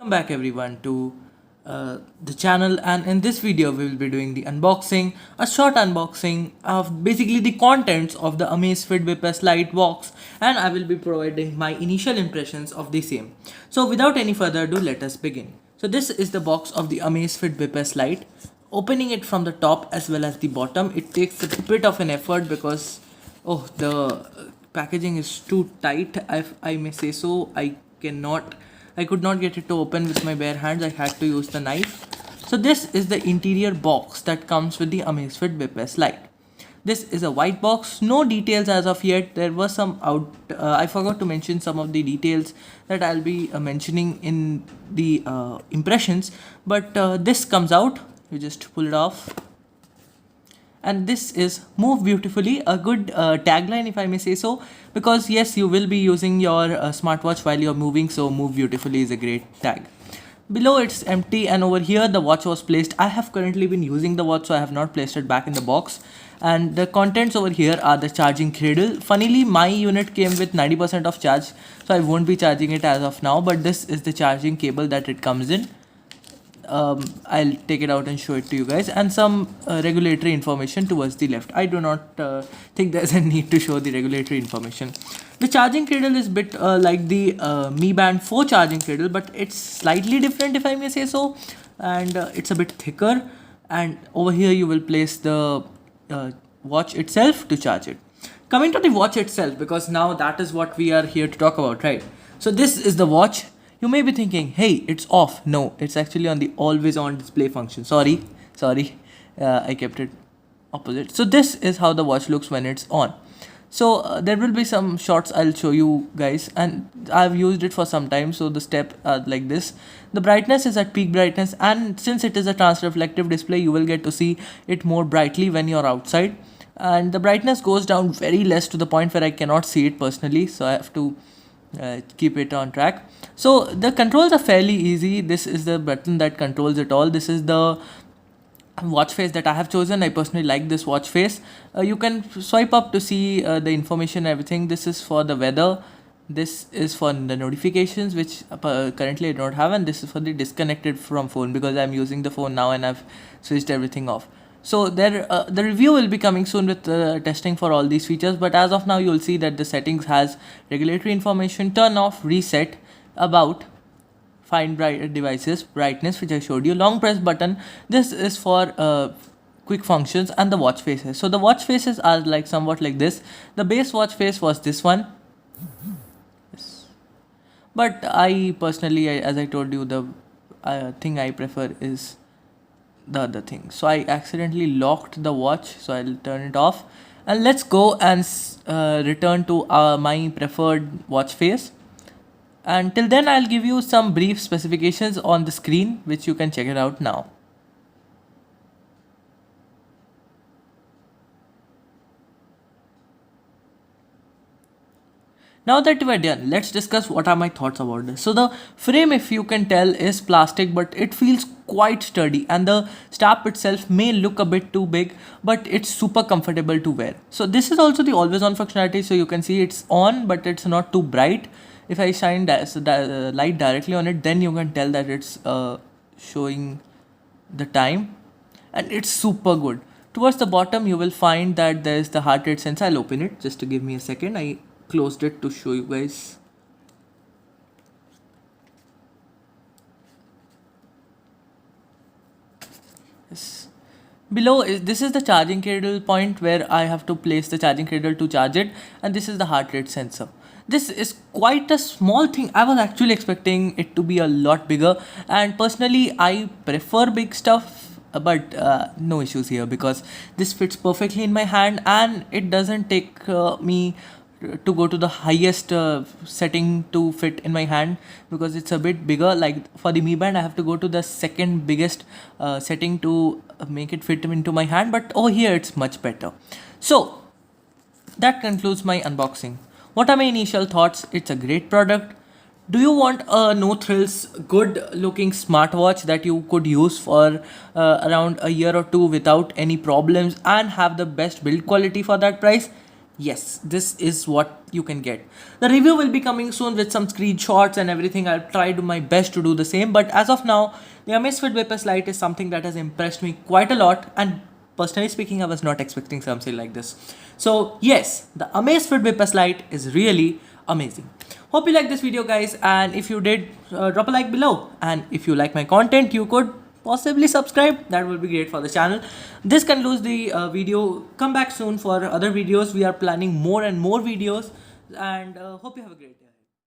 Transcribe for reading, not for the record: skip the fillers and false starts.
Welcome back everyone to the channel, and in this video we will be doing the unboxing, a short unboxing of basically the contents of the Amazfit Vapor Lite box, and I will be providing my initial impressions of the same. So without any further ado, let us begin. So this is the box of the Amazfit Vapor Lite. Opening it from the top as well as the bottom, it takes a bit of an effort because the packaging is too tight, if I may say so. I could not get it to open with my bare hands. I had to use the knife. So this is the interior box that comes with the Amazfit Vapor Lite. This is a white box, no details as of yet. There was some I forgot to mention some of the details that I'll be mentioning in the impressions. But this comes out, you just pull it off. And this is move beautifully, a good tagline if I may say so, because yes, you will be using your smartwatch while you're moving, so move beautifully is a great tag. Below it's empty, and over here the watch was placed. I have currently been using the watch, so I have not placed it back in the box. And the contents over here are the charging cradle. Funnily, my unit came with 90% of charge, so I won't be charging it as of now, but this is the charging cable that it comes in. I'll take it out and show it to you guys, and some regulatory information towards the left. I do not think there's a need to show the regulatory information. The charging cradle is a bit like the Mi Band 4 charging cradle, but it's slightly different if I may say so, and it's a bit thicker. And over here you will place the watch itself to charge it. Coming to the watch itself, because now that is what we are here to talk about, right? So this is the watch. You may be thinking, hey, it's off. No, it's actually on the always on display function. Sorry, I kept it opposite. So this is how the watch looks when it's on. So there will be some shots I'll show you guys, and I've used it for some time. So the step like this. The brightness is at peak brightness, and since it is a transreflective display, you will get to see it more brightly when you're outside. And the brightness goes down very less to the point where I cannot see it personally, so I have to keep it on track. So the controls are fairly easy. This is the button that controls it all. This is the watch face that I have chosen. I personally like this watch face. You can swipe up to see the information and everything. This is for the weather. This is for the notifications, which currently I don't have, and this is for the disconnected from phone, because I'm using the phone now and I've switched everything off. So the review will be coming soon with testing for all these features, but as of now you'll see that the settings has regulatory information, turn off, reset, about, find bright devices, brightness, which I showed you, long press button. This is for quick functions, and the watch faces. So the watch faces are like somewhat like this. The base watch face was this one. Yes. But I personally, as I told you, the thing I prefer is the other thing. So I accidentally locked the watch, so I'll turn it off, and let's go and return to my preferred watch face. And till then I'll give you some brief specifications on the screen, which you can check it out now. Now that we're done, let's discuss what are my thoughts about this. So the frame, if you can tell, is plastic, but it feels quite sturdy, and the strap itself may look a bit too big, but it's super comfortable to wear. So this is also the always on functionality, so you can see it's on, but it's not too bright. If I shine the light directly on it, then you can tell that it's showing the time, and it's super good. Towards the bottom you will find that there's the heart rate sensor. I'll open it, just to give me a second. I closed it to show you guys. Yes. Below this is the charging cradle point, where I have to place the charging cradle to charge it, and this is the heart rate sensor. This is quite a small thing. I was actually expecting it to be a lot bigger, and personally I prefer big stuff, but no issues here, because this fits perfectly in my hand, and it doesn't take me to go to the highest setting to fit in my hand, because it's a bit bigger. Like for the Mi Band, I have to go to the second biggest setting to make it fit into my hand, but over here it's much better. So that concludes my unboxing. What are my initial thoughts? It's a great product. Do you want a no thrills, good looking smartwatch that you could use for around a year or two without any problems, and have the best build quality for that price? yes, this is what you can get. The review will be coming soon with some screenshots and everything. I'll try to my best to do the same, but as of now, the Amazfit Vapors Lite is something that has impressed me quite a lot, and personally speaking, I was not expecting something like this. So yes, the Amazfit Vapors Lite is really amazing. Hope you like this video, guys, and if you did, drop a like below, and if you like my content, you could possibly subscribe. That would be great for the channel. This concludes the video. Come back soon for other videos. We are planning more and more videos, and hope you have a great day.